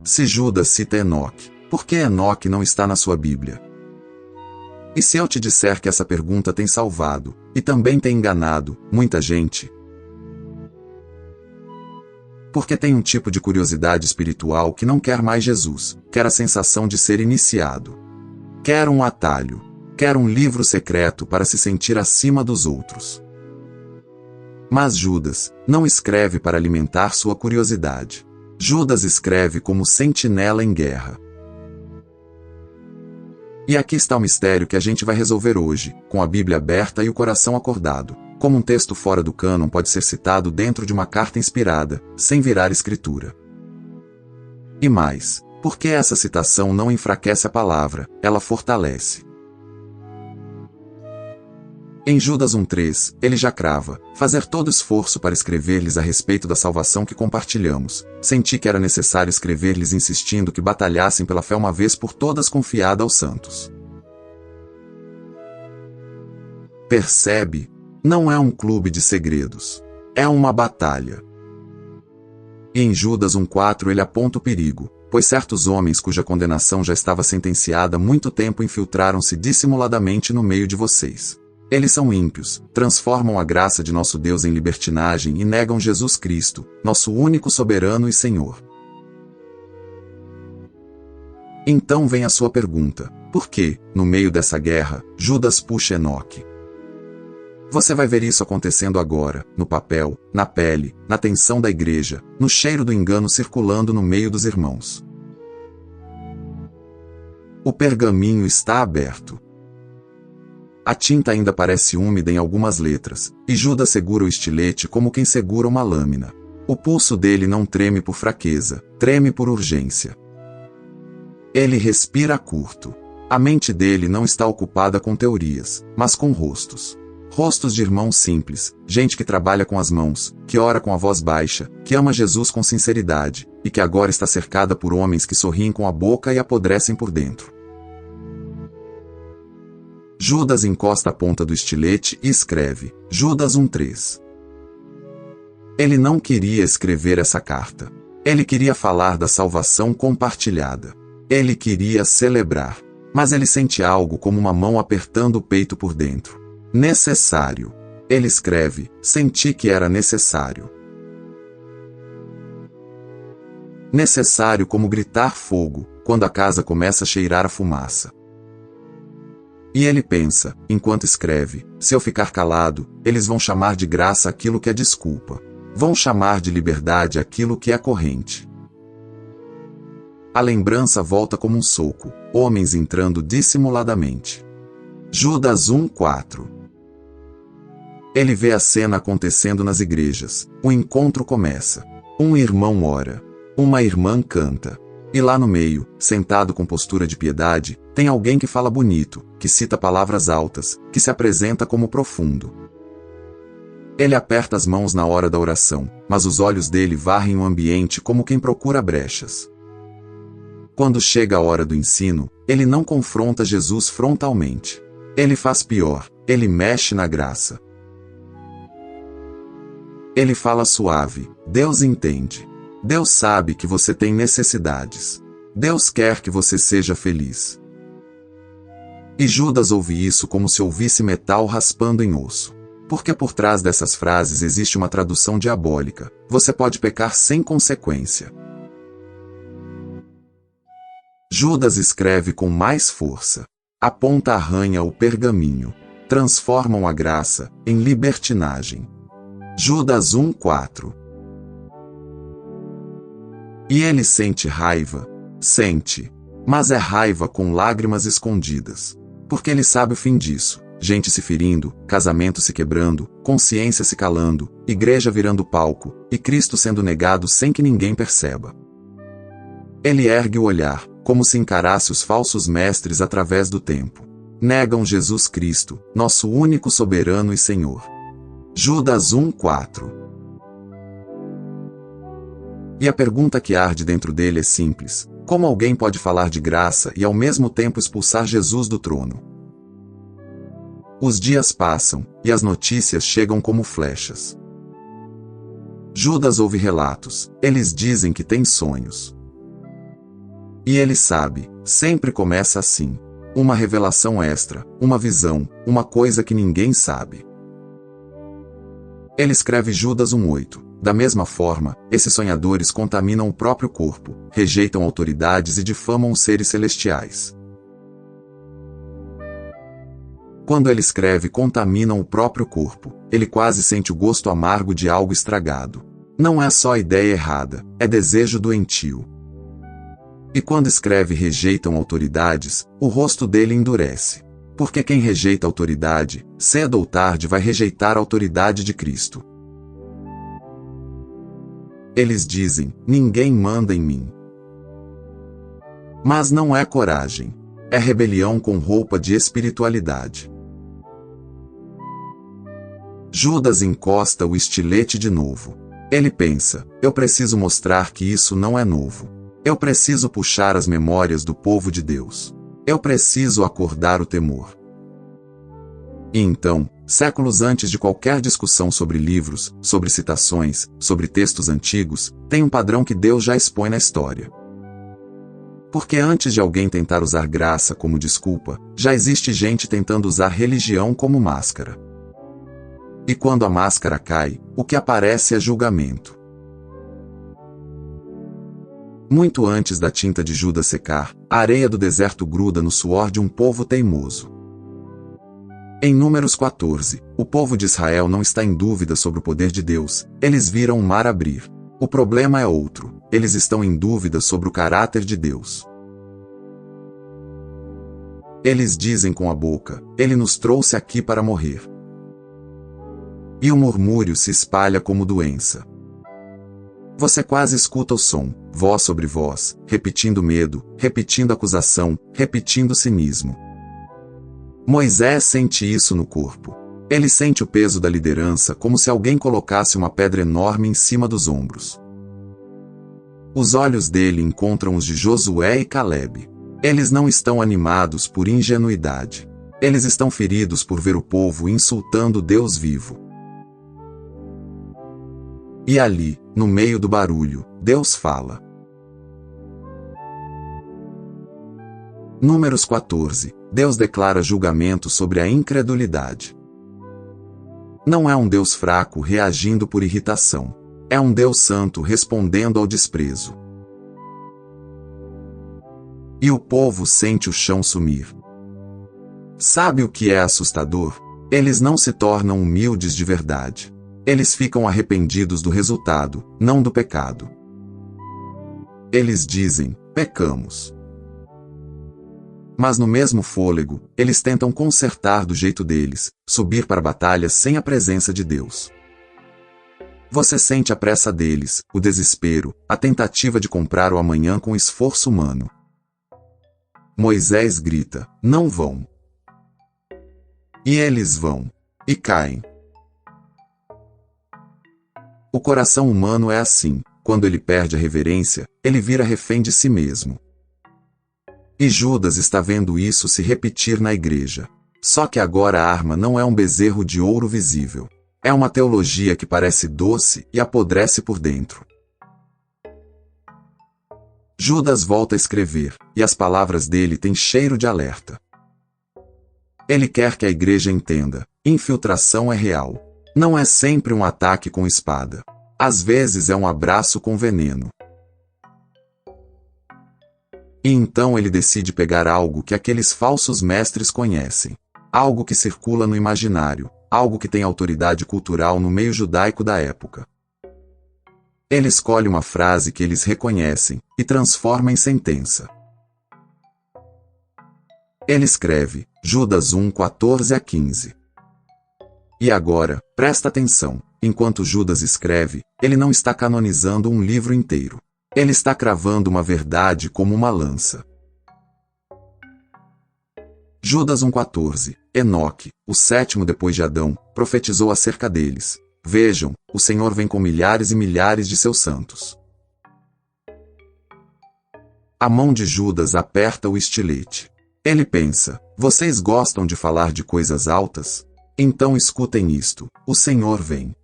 Se Judas cita Enoque, por que Enoque não está na sua Bíblia? E se eu te disser que essa pergunta tem salvado, e também tem enganado, muita gente? Porque tem um tipo de curiosidade espiritual que não quer mais Jesus, quer a sensação de ser iniciado. Quer um atalho, quer um livro secreto para se sentir acima dos outros. Mas Judas não escreve para alimentar sua curiosidade. Judas escreve como sentinela em guerra. E aqui está o mistério que a gente vai resolver hoje, com a Bíblia aberta e o coração acordado. Como um texto fora do cânon pode ser citado dentro de uma carta inspirada, sem virar escritura. E mais, por que essa citação não enfraquece a palavra, ela fortalece. Em Judas 1,3, ele já crava: fazer todo esforço para escrever-lhes a respeito da salvação que compartilhamos. Senti que era necessário escrever-lhes insistindo que batalhassem pela fé uma vez por todas confiada aos santos. Percebe? Não é um clube de segredos. É uma batalha. E em Judas 1,4 ele aponta o perigo, pois certos homens cuja condenação já estava sentenciada há muito tempo infiltraram-se dissimuladamente no meio de vocês. Eles são ímpios, transformam a graça de nosso Deus em libertinagem e negam Jesus Cristo, nosso único soberano e Senhor. Então vem a sua pergunta: por que, no meio dessa guerra, Judas puxa Enoque? Você vai ver isso acontecendo agora, no papel, na pele, na tensão da igreja, no cheiro do engano circulando no meio dos irmãos. O pergaminho está aberto. A tinta ainda parece úmida em algumas letras, e Judas segura o estilete como quem segura uma lâmina. O pulso dele não treme por fraqueza, treme por urgência. Ele respira curto. A mente dele não está ocupada com teorias, mas com rostos. Rostos de irmãos simples, gente que trabalha com as mãos, que ora com a voz baixa, que ama Jesus com sinceridade, e que agora está cercada por homens que sorriem com a boca e apodrecem por dentro. Judas encosta a ponta do estilete e escreve, Judas 1,3. Ele não queria escrever essa carta. Ele queria falar da salvação compartilhada. Ele queria celebrar. Mas ele sente algo como uma mão apertando o peito por dentro. Necessário. Ele escreve, senti que era necessário. Necessário como gritar fogo, quando a casa começa a cheirar a fumaça. E ele pensa, enquanto escreve, se eu ficar calado, eles vão chamar de graça aquilo que é desculpa. Vão chamar de liberdade aquilo que é corrente. A lembrança volta como um soco, homens entrando dissimuladamente. Judas 1,4. Ele vê a cena acontecendo nas igrejas. O encontro começa. Um irmão ora. Uma irmã canta. E lá no meio, sentado com postura de piedade, tem alguém que fala bonito, que cita palavras altas, que se apresenta como profundo. Ele aperta as mãos na hora da oração, mas os olhos dele varrem o ambiente como quem procura brechas. Quando chega a hora do ensino, ele não confronta Jesus frontalmente. Ele faz pior, ele mexe na graça. Ele fala suave, Deus entende. Deus sabe que você tem necessidades. Deus quer que você seja feliz. E Judas ouve isso como se ouvisse metal raspando em osso. Porque por trás dessas frases existe uma tradução diabólica. Você pode pecar sem consequência. Judas escreve com mais força. A ponta arranha o pergaminho. Transformam a graça em libertinagem. Judas 1,4. E ele sente raiva. Sente. Mas é raiva com lágrimas escondidas. Porque ele sabe o fim disso. Gente se ferindo, casamento se quebrando, consciência se calando, igreja virando palco, e Cristo sendo negado sem que ninguém perceba. Ele ergue o olhar, como se encarasse os falsos mestres através do tempo. Negam Jesus Cristo, nosso único soberano e Senhor. Judas 1,4. E a pergunta que arde dentro dele é simples: como alguém pode falar de graça e ao mesmo tempo expulsar Jesus do trono? Os dias passam, e as notícias chegam como flechas. Judas ouve relatos, eles dizem que tem sonhos. E ele sabe, sempre começa assim. Uma revelação extra, uma visão, uma coisa que ninguém sabe. Ele escreve Judas 1:8. Da mesma forma, esses sonhadores contaminam o próprio corpo, rejeitam autoridades e difamam os seres celestiais. Quando ele escreve contaminam o próprio corpo, ele quase sente o gosto amargo de algo estragado. Não é só ideia errada, é desejo doentio. E quando escreve rejeitam autoridades, o rosto dele endurece. Porque quem rejeita a autoridade, cedo ou tarde vai rejeitar a autoridade de Cristo. Eles dizem, ninguém manda em mim. Mas não é coragem. É rebelião com roupa de espiritualidade. Judas encosta o estilete de novo. Ele pensa, eu preciso mostrar que isso não é novo. Eu preciso puxar as memórias do povo de Deus. Eu preciso acordar o temor. E então, séculos antes de qualquer discussão sobre livros, sobre citações, sobre textos antigos, tem um padrão que Deus já expõe na história. Porque antes de alguém tentar usar graça como desculpa, já existe gente tentando usar religião como máscara. E quando a máscara cai, o que aparece é julgamento. Muito antes da tinta de Judas secar, a areia do deserto gruda no suor de um povo teimoso. Em Números 14, o povo de Israel não está em dúvida sobre o poder de Deus, eles viram o mar abrir. O problema é outro, eles estão em dúvida sobre o caráter de Deus. Eles dizem com a boca, ele nos trouxe aqui para morrer. E o murmúrio se espalha como doença. Você quase escuta o som, voz sobre voz, repetindo medo, repetindo acusação, repetindo cinismo. Moisés sente isso no corpo. Ele sente o peso da liderança como se alguém colocasse uma pedra enorme em cima dos ombros. Os olhos dele encontram os de Josué e Calebe. Eles não estão animados por ingenuidade. Eles estão feridos por ver o povo insultando Deus vivo. E ali, no meio do barulho, Deus fala. Números 14. Deus declara julgamento sobre a incredulidade. Não é um Deus fraco reagindo por irritação. É um Deus santo respondendo ao desprezo. E o povo sente o chão sumir. Sabe o que é assustador? Eles não se tornam humildes de verdade. Eles ficam arrependidos do resultado, não do pecado. Eles dizem, pecamos. Mas no mesmo fôlego, eles tentam consertar do jeito deles, subir para a batalha sem a presença de Deus. Você sente a pressa deles, o desespero, a tentativa de comprar o amanhã com esforço humano. Moisés grita, não vão. E eles vão. E caem. O coração humano é assim, quando ele perde a reverência, ele vira refém de si mesmo. E Judas está vendo isso se repetir na igreja. Só que agora a arma não é um bezerro de ouro visível. É uma teologia que parece doce e apodrece por dentro. Judas volta a escrever, e as palavras dele têm cheiro de alerta. Ele quer que a igreja entenda, infiltração é real. Não é sempre um ataque com espada. Às vezes é um abraço com veneno. E então ele decide pegar algo que aqueles falsos mestres conhecem. Algo que circula no imaginário, algo que tem autoridade cultural no meio judaico da época. Ele escolhe uma frase que eles reconhecem, e transforma em sentença. Ele escreve, Judas 1, 14 a 15. E agora, presta atenção, enquanto Judas escreve, ele não está canonizando um livro inteiro. Ele está cravando uma verdade como uma lança. Judas 1,14. Enoque, o sétimo depois de Adão, profetizou acerca deles. Vejam, o Senhor vem com milhares e milhares de seus santos. A mão de Judas aperta o estilete. Ele pensa, vocês gostam de falar de coisas altas? Então escutem isto, o Senhor vem.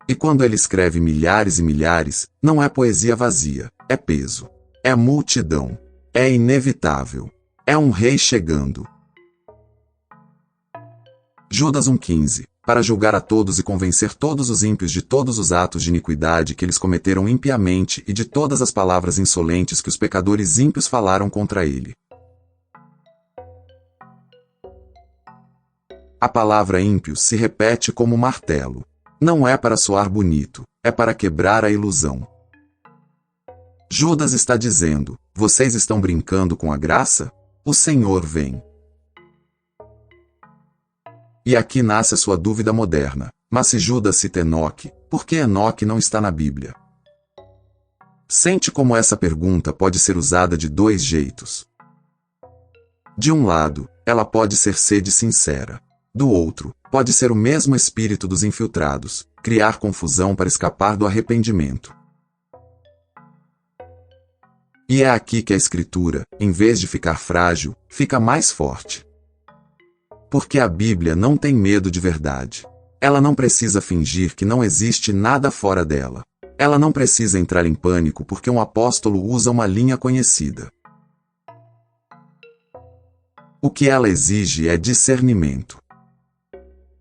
E quando ele escreve milhares e milhares, não é poesia vazia, é peso. É multidão. É inevitável. É um rei chegando. Judas 1,15. Para julgar a todos e convencer todos os ímpios de todos os atos de iniquidade que eles cometeram impiamente e de todas as palavras insolentes que os pecadores ímpios falaram contra ele. A palavra ímpio se repete como martelo. Não é para soar bonito, é para quebrar a ilusão. Judas está dizendo: vocês estão brincando com a graça? O Senhor vem. E aqui nasce a sua dúvida moderna. Mas se Judas cita Enoque, por que Enoque não está na Bíblia? Sente como essa pergunta pode ser usada de dois jeitos. De um lado, ela pode ser sede sincera. Do outro, pode ser o mesmo espírito dos infiltrados, criar confusão para escapar do arrependimento. E é aqui que a Escritura, em vez de ficar frágil, fica mais forte. Porque a Bíblia não tem medo de verdade. Ela não precisa fingir que não existe nada fora dela. Ela não precisa entrar em pânico porque um apóstolo usa uma linha conhecida. O que ela exige é discernimento.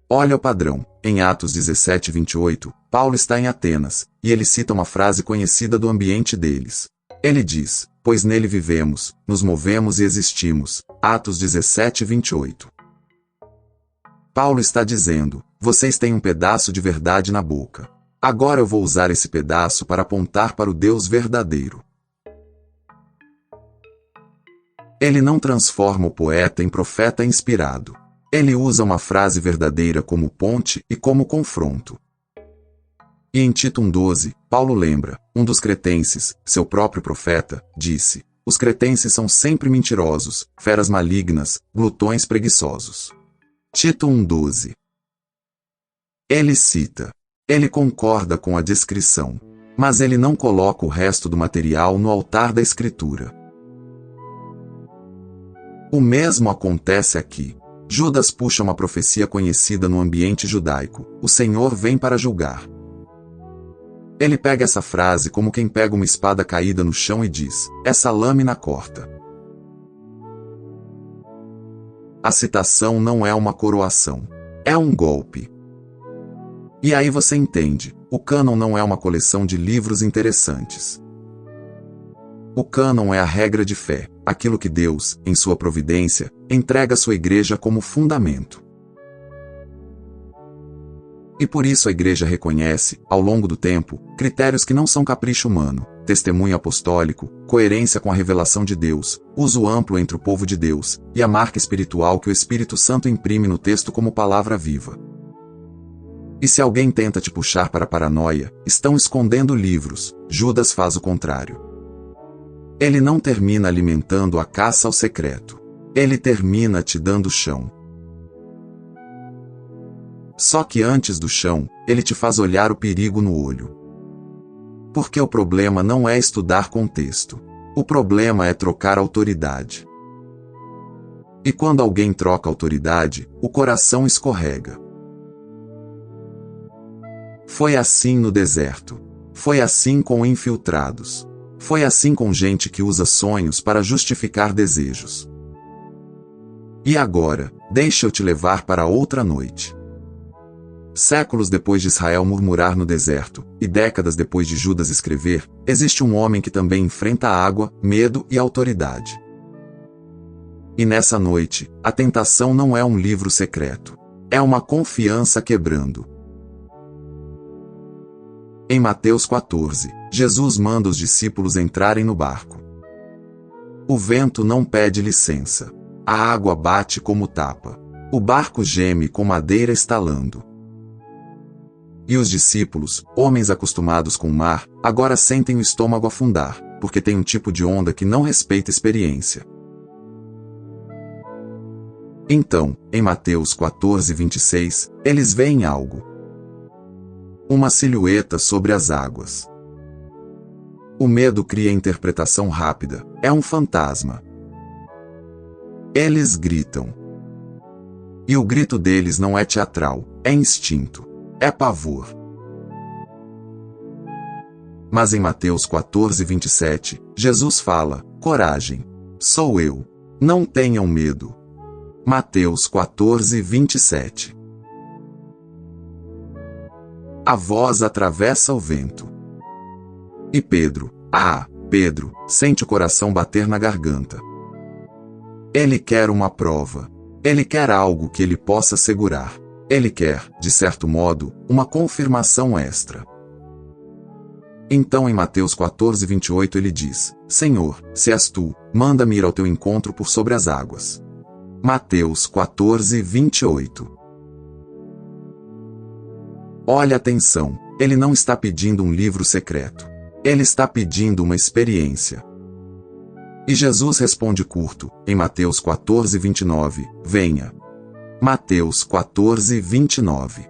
Olha o padrão. Em Atos 17:28, Paulo está em Atenas, e ele cita uma frase conhecida do ambiente deles. Ele diz: pois nele vivemos, nos movemos e existimos. Atos 17:28. Paulo está dizendo: vocês têm um pedaço de verdade na boca. Agora eu vou usar esse pedaço para apontar para o Deus verdadeiro. Ele não transforma o poeta em profeta inspirado. Ele usa uma frase verdadeira como ponte e como confronto. E em Tito 1,12, Paulo lembra: um dos cretenses, seu próprio profeta, disse: os cretenses são sempre mentirosos, feras malignas, glutões preguiçosos. Tito 1,12. Ele cita. Ele concorda com a descrição. Mas ele não coloca o resto do material no altar da Escritura. O mesmo acontece aqui. Judas puxa uma profecia conhecida no ambiente judaico: o Senhor vem para julgar. Ele pega essa frase como quem pega uma espada caída no chão e diz: essa lâmina corta. A citação não é uma coroação. É um golpe. E aí você entende, o cânon não é uma coleção de livros interessantes. O cânon é a regra de fé, aquilo que Deus, em sua providência, entrega à sua igreja como fundamento. E por isso a igreja reconhece, ao longo do tempo, critérios que não são capricho humano: testemunho apostólico, coerência com a revelação de Deus, uso amplo entre o povo de Deus, e a marca espiritual que o Espírito Santo imprime no texto como palavra viva. E se alguém tenta te puxar para a paranoia, estão escondendo livros. Judas faz o contrário. Ele não termina alimentando a caça ao secreto. Ele termina te dando chão. Só que antes do chão, ele te faz olhar o perigo no olho. Porque o problema não é estudar contexto. O problema é trocar autoridade. E quando alguém troca autoridade, o coração escorrega. Foi assim no deserto. Foi assim com infiltrados. Foi assim com gente que usa sonhos para justificar desejos. E agora, deixa eu te levar para outra noite. Séculos depois de Israel murmurar no deserto, e décadas depois de Judas escrever, existe um homem que também enfrenta água, medo e autoridade. E nessa noite, a tentação não é um livro secreto. É uma confiança quebrando. Em Mateus 14, Jesus manda os discípulos entrarem no barco. O vento não pede licença. A água bate como tapa. O barco geme com madeira estalando. E os discípulos, homens acostumados com o mar, agora sentem o estômago afundar, porque tem um tipo de onda que não respeita experiência. Então, em Mateus 14:26, eles veem algo. Uma silhueta sobre as águas. O medo cria interpretação rápida. É um fantasma. Eles gritam. E o grito deles não é teatral, é instinto. É pavor. Mas em Mateus 14, 27, Jesus fala: coragem, sou eu. Não tenham medo. Mateus 14, 27. A voz atravessa o vento. E Pedro, Pedro, sente o coração bater na garganta. Ele quer uma prova. Ele quer algo que ele possa segurar. Ele quer, de certo modo, uma confirmação extra. Então em Mateus 14, 28 ele diz: Senhor, se és tu, manda-me ir ao teu encontro por sobre as águas. Mateus 14, 28. Olha atenção, ele não está pedindo um livro secreto. Ele está pedindo uma experiência. E Jesus responde curto, em Mateus 14, 29, venha. Mateus 14, 29.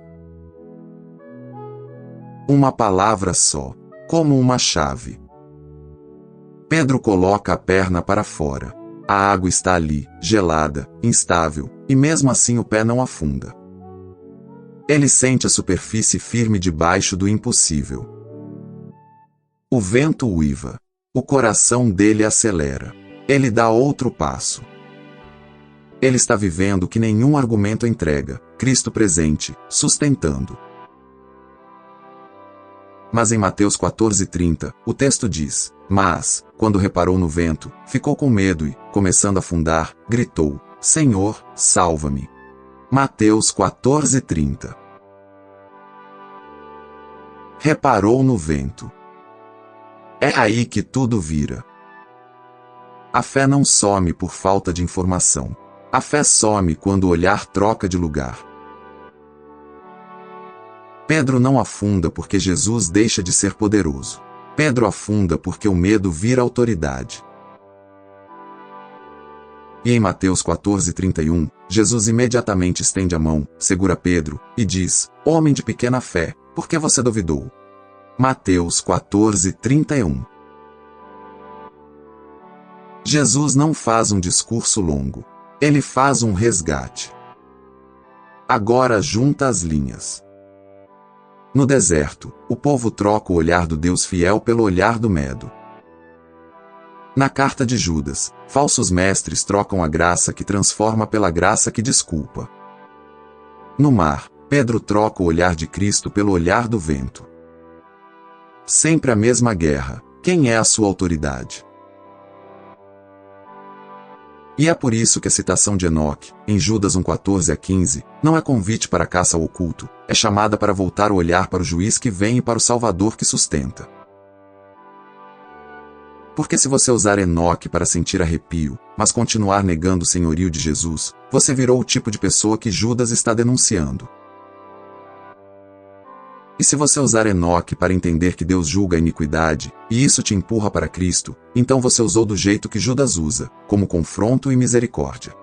Uma palavra só, como uma chave. Pedro coloca a perna para fora. A água está ali, gelada, instável, e mesmo assim o pé não afunda. Ele sente a superfície firme debaixo do impossível. O vento uiva. O coração dele acelera. Ele dá outro passo. Ele está vivendo o que nenhum argumento entrega, Cristo presente, sustentando. Mas em Mateus 14:30, o texto diz: mas, quando reparou no vento, ficou com medo e, começando a afundar, gritou: Senhor, salva-me. Mateus 14:30. Reparou no vento. É aí que tudo vira. A fé não some por falta de informação. A fé some quando o olhar troca de lugar. Pedro não afunda porque Jesus deixa de ser poderoso. Pedro afunda porque o medo vira autoridade. E em Mateus 14:31, Jesus imediatamente estende a mão, segura Pedro, e diz: homem de pequena fé, por que você duvidou? Mateus 14:31. Jesus não faz um discurso longo. Ele faz um resgate. Agora junta as linhas. No deserto, o povo troca o olhar do Deus fiel pelo olhar do medo. Na carta de Judas, falsos mestres trocam a graça que transforma pela graça que desculpa. No mar, Pedro troca o olhar de Cristo pelo olhar do vento. Sempre a mesma guerra. Quem é a sua autoridade? E é por isso que a citação de Enoque, em Judas 1:14-15, não é convite para a caça ao oculto, é chamada para voltar o olhar para o juiz que vem e para o Salvador que sustenta. Porque se você usar Enoque para sentir arrepio, mas continuar negando o senhorio de Jesus, você virou o tipo de pessoa que Judas está denunciando. E se você usar Enoque para entender que Deus julga a iniquidade, e isso te empurra para Cristo, então você usou do jeito que Judas usa, como confronto e misericórdia.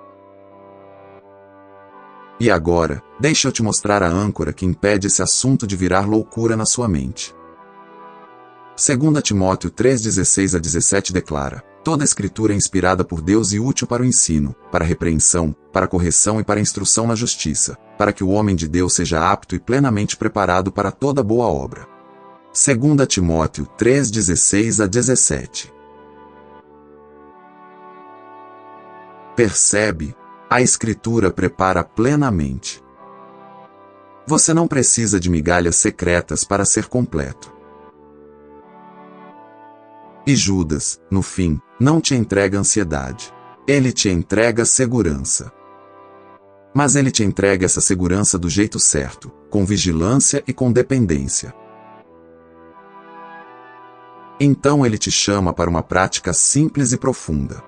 E agora, deixa eu te mostrar a âncora que impede esse assunto de virar loucura na sua mente. 2 Timóteo 3:16-17 declara: toda a escritura é inspirada por Deus e útil para o ensino, para a repreensão, para a correção e para a instrução na justiça, para que o homem de Deus seja apto e plenamente preparado para toda boa obra. 2 Timóteo 3:16-17. Percebe? A escritura prepara plenamente. Você não precisa de migalhas secretas para ser completo. E Judas, no fim, não te entrega ansiedade. Ele te entrega segurança. Mas ele te entrega essa segurança do jeito certo, com vigilância e com dependência. Então ele te chama para uma prática simples e profunda.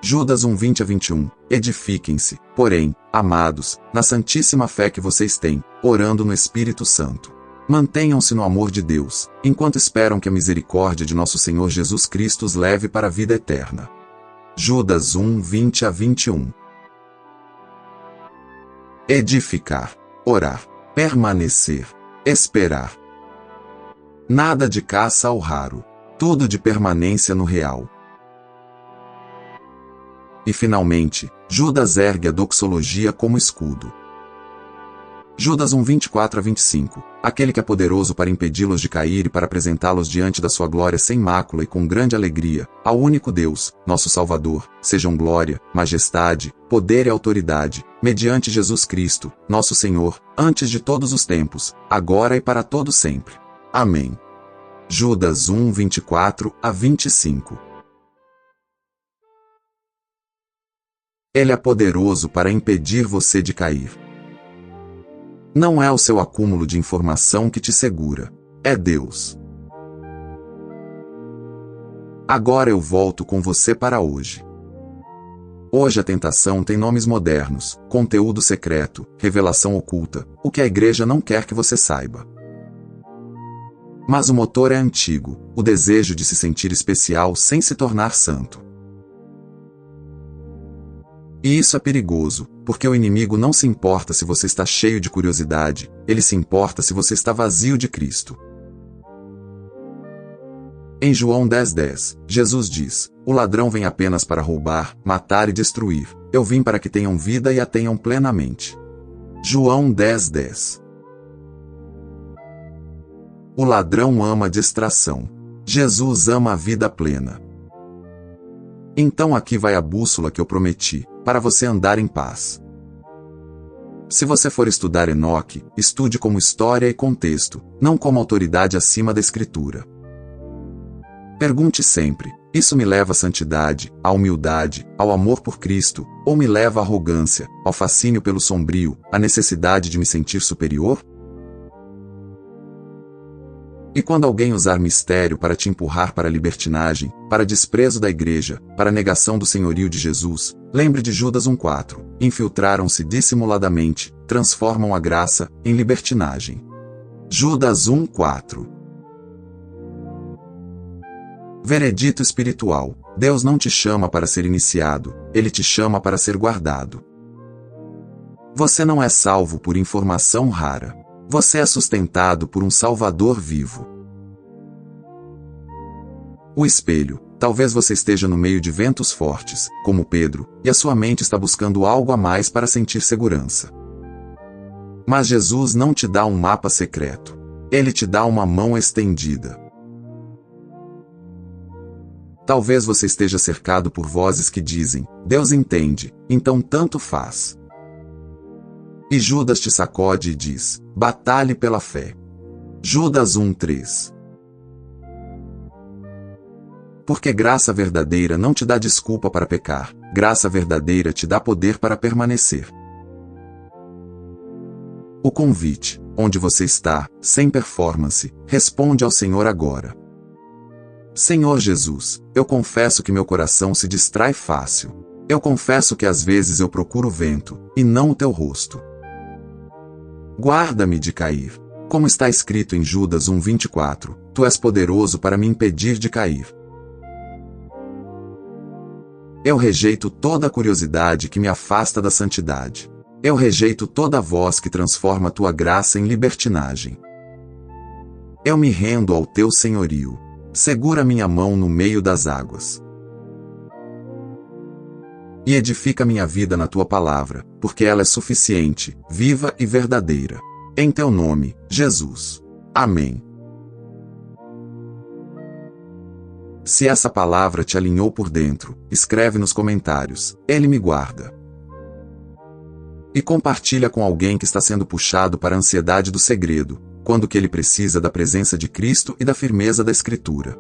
Judas 1:20-21. Edifiquem-se, porém, amados, na santíssima fé que vocês têm, orando no Espírito Santo. Mantenham-se no amor de Deus, enquanto esperam que a misericórdia de nosso Senhor Jesus Cristo os leve para a vida eterna. Judas 1:20-21. Edificar, orar, permanecer, esperar. Nada de caça ao raro, tudo de permanência no real. E finalmente, Judas ergue a doxologia como escudo. Judas 1:24-25. aquele que é poderoso para impedi-los de cair e para apresentá-los diante da sua glória sem mácula e com grande alegria, ao único Deus, nosso Salvador, sejam glória, majestade, poder e autoridade, mediante Jesus Cristo, nosso Senhor, antes de todos os tempos, agora e para todo sempre. Amém. Judas 1, 24 a 25. Ele é poderoso para impedir você de cair. Não é o seu acúmulo de informação que te segura, é Deus. Agora eu volto com você para hoje. Hoje a tentação tem nomes modernos, conteúdo secreto, revelação oculta, o que a igreja não quer que você saiba. Mas o motor é antigo, o desejo de se sentir especial sem se tornar santo. E isso é perigoso, porque o inimigo não se importa se você está cheio de curiosidade, ele se importa se você está vazio de Cristo. Em João 10:10, Jesus diz: "O ladrão vem apenas para roubar, matar e destruir. Eu vim para que tenham vida e a tenham plenamente." João 10:10. O ladrão ama a distração. Jesus ama a vida plena. Então aqui vai a bússola que eu prometi, para você andar em paz. Se você for estudar Enoque, estude como história e contexto, não como autoridade acima da Escritura. Pergunte sempre: isso me leva à santidade, à humildade, ao amor por Cristo, ou me leva à arrogância, ao fascínio pelo sombrio, à necessidade de me sentir superior? E quando alguém usar mistério para te empurrar para a libertinagem, para desprezo da igreja, para a negação do senhorio de Jesus, lembre de Judas 1:4. Infiltraram-se dissimuladamente, transformam a graça em libertinagem. Judas 1:4. Veredito espiritual: Deus não te chama para ser iniciado, Ele te chama para ser guardado. Você não é salvo por informação rara. Você é sustentado por um Salvador vivo. O espelho: talvez você esteja no meio de ventos fortes, como Pedro, e a sua mente está buscando algo a mais para sentir segurança. Mas Jesus não te dá um mapa secreto. Ele te dá uma mão estendida. Talvez você esteja cercado por vozes que dizem: Deus entende, então tanto faz. E Judas te sacode e diz: batalhe pela fé. Judas 1:3. Porque graça verdadeira não te dá desculpa para pecar, graça verdadeira te dá poder para permanecer. O convite: onde você está, sem performance, responde ao Senhor agora. Senhor Jesus, eu confesso que meu coração se distrai fácil. Eu confesso que às vezes eu procuro o vento, e não o teu rosto. Guarda-me de cair. Como está escrito em Judas 1:24, tu és poderoso para me impedir de cair. Eu rejeito toda a curiosidade que me afasta da santidade. Eu rejeito toda voz que transforma tua graça em libertinagem. Eu me rendo ao teu senhorio. Segura minha mão no meio das águas. E edifica minha vida na tua palavra, porque ela é suficiente, viva e verdadeira. Em teu nome, Jesus. Amém. Se essa palavra te alinhou por dentro, escreve nos comentários: Ele me guarda. E compartilha com alguém que está sendo puxado para a ansiedade do segredo, quando que ele precisa da presença de Cristo e da firmeza da Escritura.